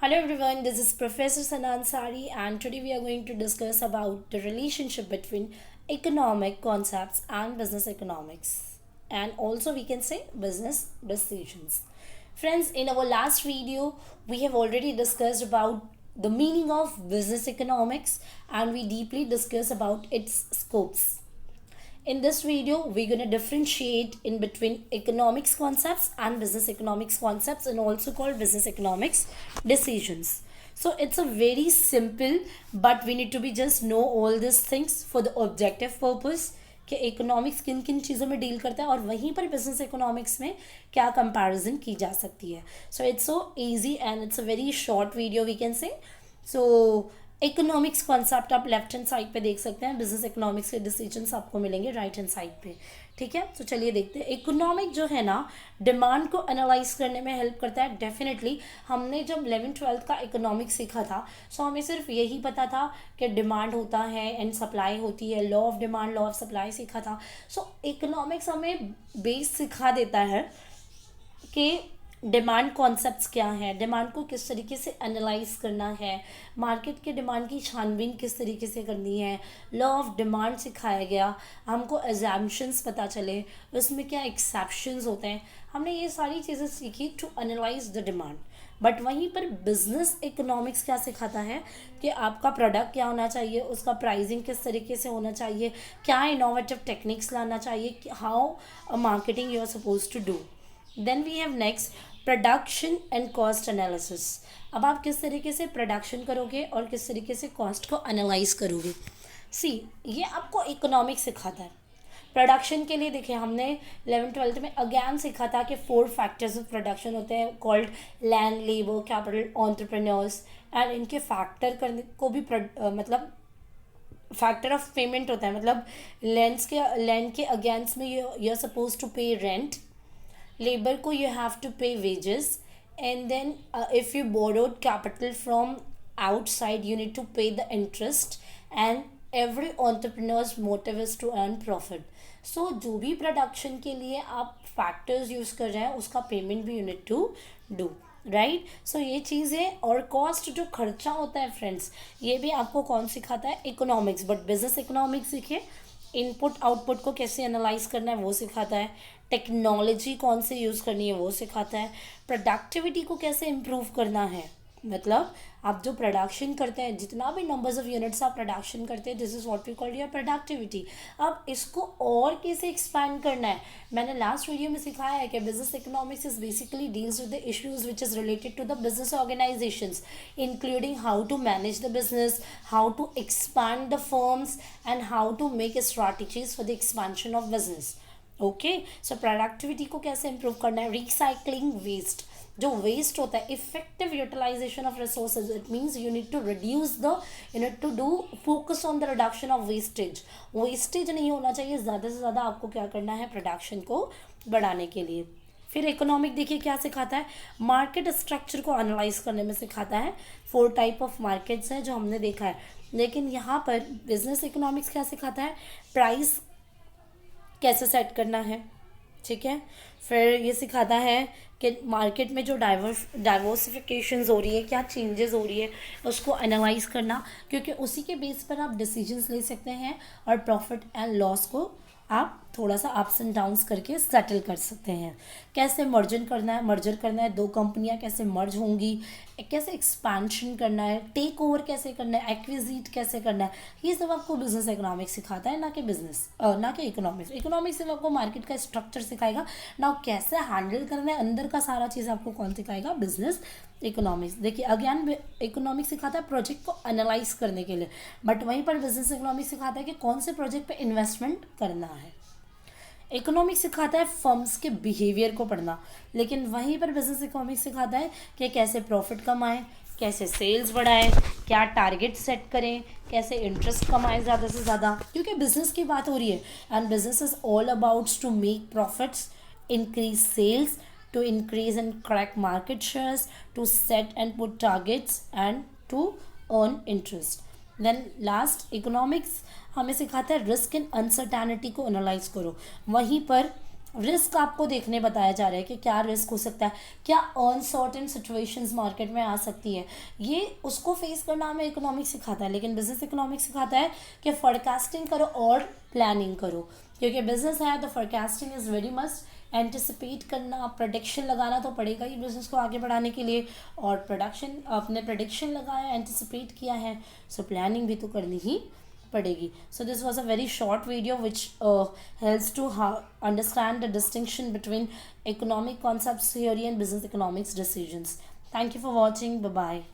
Hello everyone, this is Professor Sanan Sari and today we are going to discuss about the relationship between economic concepts and business economics and also we can say business decisions. Friends, in our last video we have already discussed about the meaning of business economics and we deeply discussed about its scopes. In this video, we're going to differentiate in between economics concepts and business economics concepts and also called business economics decisions. So it's a very simple, but we need to be just know all these things for the objective purpose कि economics किन किन चीज़ों में deal करता है और वहीं पर बिजनेस इकोनॉमिक्स में क्या कंपैरिजन की जा सकती है. So it's so easy and it's a very short video we can say. So economics concept आप लेफ्ट हैंड साइड पे देख सकते हैं, बिजनेस इकोनॉमिक्स के डिसीजंस आपको मिलेंगे राइट हैंड साइड पे. ठीक है, तो चलिए देखते हैं. इकोनॉमिक जो है ना डिमांड को एनालाइज करने में हेल्प करता है. डेफिनेटली हमने जब 11th-12th का इकोनॉमिक्स सीखा था सो हमें सिर्फ यही पता था कि डिमांड होता है एंड सप्लाई होती है, law of demand law of supply सीखा था. सो इकोनॉमिक्स हमें बेस सिखा देता है कि डिमांड कॉन्सेप्ट्स क्या है, डिमांड को किस तरीके से एनालाइज करना है, मार्केट के डिमांड की छानबीन किस तरीके से करनी है, लॉ ऑफ डिमांड सिखाया गया, हमको एग्जाम्पशंस पता चले उसमें क्या एक्सेप्शंस होते हैं. हमने ये सारी चीज़ें सीखी to analyse the demand. But वहीं पर बिजनेस इकोनॉमिक्स क्या सिखाता है कि आपका प्रोडक्ट क्या होना चाहिए, उसका प्राइसिंग किस तरीके से होना चाहिए, क्या इनोवेटिव टेक्निक्स लाना चाहिए, how marketing you are suppose to do. Then we have next production and cost analysis. अब आप किस तरीके से प्रोडक्शन करोगे और किस तरीके से कॉस्ट को एनालाइज करोगे. सी, ये आपको इकोनॉमिक्स सिखाता है. प्रोडक्शन के लिए देखिए हमने 11th-12th में अगेन सीखा था कि 4 फैक्टर्स ऑफ प्रोडक्शन होते हैं called land, labour, capital, entrepreneurs and इनके फैक्टर करने को भी मतलब फैक्टर ऑफ पेमेंट होता है. मतलब लैंड के अगेंस्ट में यू आर सपोज टू पे रेंट, labor को you have to pay wages, and then if you borrowed capital from outside you need to pay the interest, and every entrepreneur's motive is to earn profit. So जो भी production के लिए आप factors use कर रहे हैं उसका payment भी you need to do right. So ये चीज़ है. और कॉस्ट जो खर्चा होता है फ्रेंड्स, ये भी आपको कौन सिखाता है, इकोनॉमिक्स. बट बिजनेस इकोनॉमिक्स सीखिए, इनपुट आउटपुट को कैसे एनालाइज करना है वो सिखाता है, टेक्नोलॉजी कौन से यूज़ करनी है वो सिखाता है, प्रोडक्टिविटी को कैसे इम्प्रूव करना है. मतलब आप जो प्रोडक्शन करते हैं, जितना भी नंबर्स ऑफ यूनिट्स आप प्रोडक्शन करते हैं, this is what we call your productivity. अब इसको और कैसे एक्सपैंड करना है. मैंने लास्ट वीडियो में सिखाया है कि business economics is basically deals with the issues which is related to the business organisations, including how to manage the business, how to expand the firms and how to make strategies for the expansion of business. Okay, so productivity को कैसे improve करना है. Recycling waste, जो waste होता है, effective utilisation of resources. It means you need to reduce the, you need to do focus on the reduction of wastage. Wastage नहीं होना चाहिए, ज़्यादा से ज़्यादा आपको क्या करना है प्रोडक्शन को बढ़ाने के लिए. फिर इकोनॉमिक देखिए क्या सिखाता है, मार्केट स्ट्रक्चर को एनालाइज करने में सिखाता है. 4 टाइप ऑफ मार्केट्स हैं जो हमने देखा है. लेकिन यहाँ पर बिजनेस इकोनॉमिक्स क्या सिखाता है, प्राइस कैसे सेट करना है. ठीक है, फिर ये सिखाता है कि मार्केट में जो डाइवर्सिफिकेशंस हो रही है, क्या चेंजेस हो रही है, उसको एनालाइज करना, क्योंकि उसी के बेस पर आप डिसीजंस ले सकते हैं और प्रॉफिट एंड लॉस को आप थोड़ा सा अप्स एंड डाउन्स करके सेटल कर सकते हैं. कैसे मर्जर करना है, 2 कंपनियां कैसे मर्ज होंगी, कैसे एक्सपेंशन करना है, टेक ओवर कैसे करना है, एक्विजिट कैसे करना है, ये सब आपको बिजनेस इकोनॉमिक्स सिखाता है, ना कि ना कि इकोनॉमिक्स. इकोनॉमिक्स सिर्फ आपको मार्केट का स्ट्रक्चर सिखाएगा, ना कैसे हैंडल करना है अंदर का सारा चीज़ आपको कौन सिखाएगा, बिजनेस इकोनॉमिक्स. देखिए अगेन इकोनॉमिक्स सिखाता है प्रोजेक्ट को एनालाइज करने के लिए, बट वहीं पर बिजनेस इकोनॉमिक्स सिखाता है कि कौन से प्रोजेक्ट पे इन्वेस्टमेंट करना है. इकोनॉमिक्स सिखाता है फर्म्स के बिहेवियर को पढ़ना, लेकिन वहीं पर बिजनेस इकोनॉमिक्स सिखाता है कि कैसे प्रॉफिट कमाएं, कैसे सेल्स बढ़ाएं, क्या टारगेट सेट करें, कैसे इंटरेस्ट कमाएं ज़्यादा से ज़्यादा, क्योंकि बिजनेस की बात हो रही है and business is all abouts to make profits, increase sales, to increase and crack market shares, to set and put targets and to earn interest. Then last economics हमें सिखाता है रिस्क एंड अनसर्टेनिटी को analyse करो. वहीं पर risk आपको देखने बताया जा रहा है कि क्या रिस्क हो सकता है, क्या अनसर्टेन सिचुएशंस मार्केट में आ सकती है। ये उसको फेस करना हमें इकोनॉमिक्स सिखाता है, लेकिन बिजनेस इकोनॉमिक्स सिखाता है कि फोरकास्टिंग करो और प्लानिंग करो। क्योंकि बिजनेस है तो forecasting is very must, anticipate करना, प्रोडिक्शन लगाना तो पड़ेगा ही बिजनेस को आगे बढ़ाने के लिए। और प्रोडक्शन आपने प्रोडिक्शन लगाया, एंटिसिपेट किया है, सो प्लानिंग भी तो करनी ही पड़ेगी। So this was a very short video which helps to understand the distinction between economic concepts theory and business economics decisions. Thank you for watching. Bye bye.